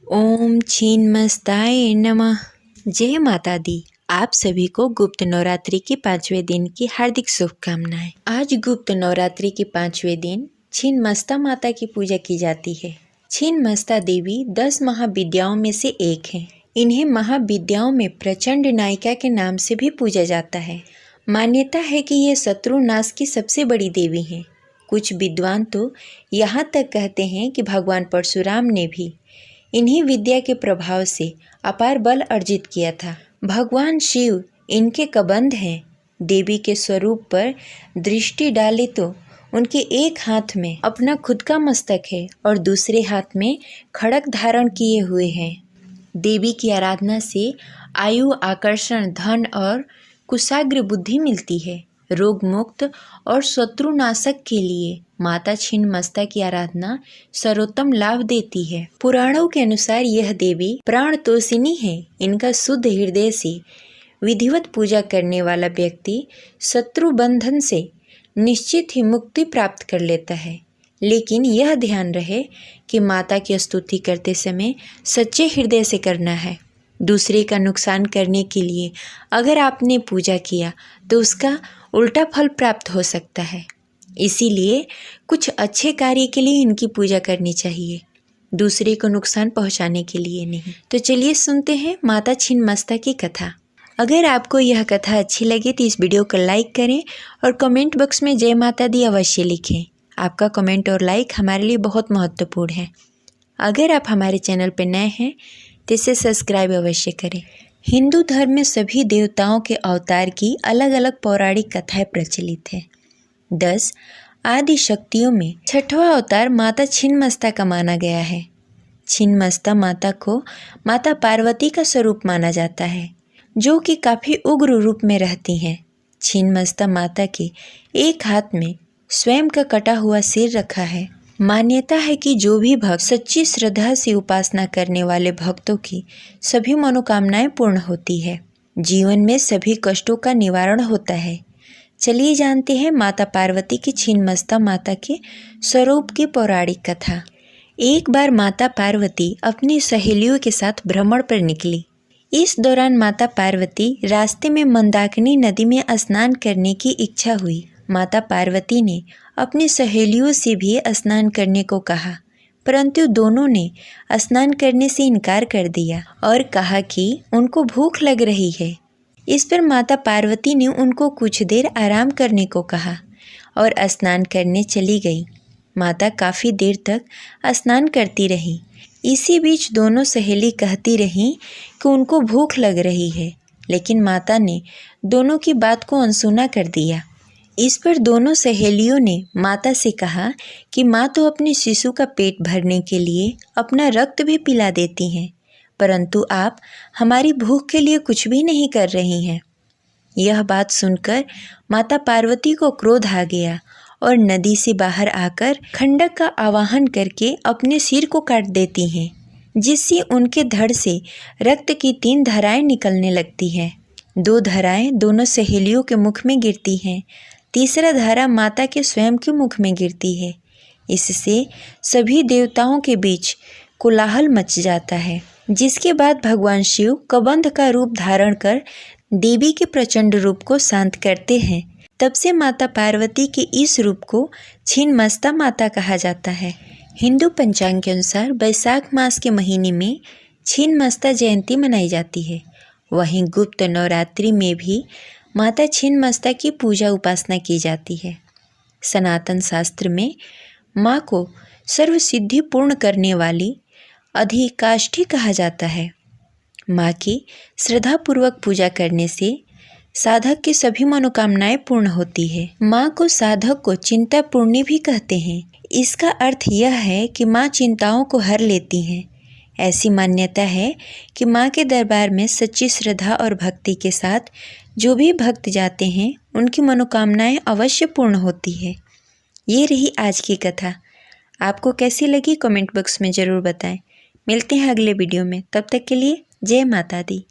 ओम छिन्नमस्ताय नमः। जय माता दी। आप सभी को गुप्त नवरात्रि के 5वें दिन की हार्दिक शुभकामनाएं। आज गुप्त नवरात्रि के 5वें दिन छिन्नमस्ता माता की पूजा की जाती है। छिन्नमस्ता देवी 10 महाविद्याओं में से एक है। इन्हें महाविद्याओं में प्रचंड नायिका के नाम से भी पूजा जाता है। मान्यता है कि ये शत्रु नाश की सबसे बड़ी देवी हैं। कुछ विद्वान तो यहाँ तक कहते हैं कि भगवान परशुराम ने भी इन्हीं विद्या के प्रभाव से अपार बल अर्जित किया था। भगवान शिव इनके कबंध हैं। देवी के स्वरूप पर दृष्टि डाले तो उनके एक हाथ में अपना खुद का मस्तक है और दूसरे हाथ में खड़ग धारण किए हुए हैं। देवी की आराधना से आयु, आकर्षण, धन और कुशाग्र बुद्धि मिलती है। रोग मुक्त और शत्रुनाशक के लिए माता छिन्नमस्ता की आराधना सर्वोत्तम लाभ देती है। पुराणों के अनुसार यह देवी प्राण तोषिणी है। इनका शुद्ध हृदय से विधिवत पूजा करने वाला व्यक्ति शत्रु बंधन से निश्चित ही मुक्ति प्राप्त कर लेता है। लेकिन यह ध्यान रहे कि माता की स्तुति करते समय सच्चे हृदय से करना है। दूसरे का नुकसान करने के लिए अगर आपने पूजा किया तो उसका उल्टा फल प्राप्त हो सकता है। इसीलिए कुछ अच्छे कार्य के लिए इनकी पूजा करनी चाहिए, दूसरे को नुकसान पहुंचाने के लिए नहीं। तो चलिए सुनते हैं माता छिन्नमस्ता की कथा। अगर आपको यह कथा अच्छी लगे तो इस वीडियो को लाइक करें और कमेंट बॉक्स में जय माता दी अवश्य लिखें। आपका कमेंट और लाइक हमारे लिए बहुत महत्वपूर्ण है। अगर आप हमारे चैनल पर नए हैं तो इसे सब्सक्राइब अवश्य करें। हिंदू धर्म में सभी देवताओं के अवतार की अलग अलग पौराणिक कथाएं प्रचलित है। 10 आदि शक्तियों में 6वां अवतार माता छिन्नमस्ता का माना गया है। छिन्नमस्ता माता को माता पार्वती का स्वरूप माना जाता है, जो कि काफ़ी उग्र रूप में रहती हैं। छिन्नमस्ता माता के एक हाथ में स्वयं का कटा हुआ सिर रखा है। मान्यता है कि जो भी भक्त सच्ची श्रद्धा से उपासना करने वाले भक्तों की सभी मनोकामनाएं पूर्ण होती है। जीवन में सभी कष्टों का निवारण होता है। चलिए जानते हैं माता पार्वती की छिन्नमस्ता माता के स्वरूप की पौराणिक कथा। एक बार माता पार्वती अपनी सहेलियों के साथ भ्रमण पर निकली। इस दौरान माता पार्वती रास्ते में मंदाकिनी नदी में स्नान करने की इच्छा हुई। माता पार्वती ने अपनी सहेलियों से भी स्नान करने को कहा, परंतु दोनों ने स्नान करने से इनकार कर दिया और कहा कि उनको भूख लग रही है। इस पर माता पार्वती ने उनको कुछ देर आराम करने को कहा और स्नान करने चली गई। माता काफ़ी देर तक स्नान करती रही। इसी बीच दोनों सहेली कहती रहीं कि उनको भूख लग रही है, लेकिन माता ने दोनों की बात को अनसुना कर दिया। इस पर दोनों सहेलियों ने माता से कहा कि माँ तो अपने शिशु का पेट भरने के लिए अपना रक्त भी पिला देती हैं, परंतु आप हमारी भूख के लिए कुछ भी नहीं कर रही हैं। यह बात सुनकर माता पार्वती को क्रोध आ गया और नदी से बाहर आकर खंडक का आवाहन करके अपने सिर को काट देती हैं, जिससे उनके धड़ से रक्त की 3 धाराएं निकलने लगती हैं। 2 धाराएं दोनों सहेलियों के मुख में गिरती हैं, तीसरा धारा माता के स्वयं के मुख में गिरती है। इससे सभी देवताओं के बीच कोलाहल मच जाता है, जिसके बाद भगवान शिव कबंध का रूप धारण कर देवी के प्रचंड रूप को शांत करते हैं। तब से माता पार्वती के इस रूप को छिन्नमस्ता माता कहा जाता है। हिंदू पंचांग के अनुसार वैशाख मास के महीने में छिन्नमस्ता जयंती मनाई जाती है। वहीं गुप्त नवरात्रि में भी माता छिन्नमस्ता की पूजा उपासना की जाती है। सनातन शास्त्र में माँ को सर्वसिद्धि पूर्ण करने वाली अधिकाष्ठी कहा जाता है। माँ की श्रद्धापूर्वक पूजा करने से साधक की सभी मनोकामनाएं पूर्ण होती है। माँ को साधक को चिंता पूर्णी भी कहते हैं। इसका अर्थ यह है कि माँ चिंताओं को हर लेती हैं। ऐसी मान्यता है कि माँ के दरबार में सच्ची श्रद्धा और भक्ति के साथ जो भी भक्त जाते हैं उनकी मनोकामनाएं अवश्य पूर्ण होती है। ये रही आज की कथा। आपको कैसी लगी कमेंट बॉक्स में ज़रूर बताएं। मिलते हैं अगले वीडियो में, तब तक के लिए जय माता दी।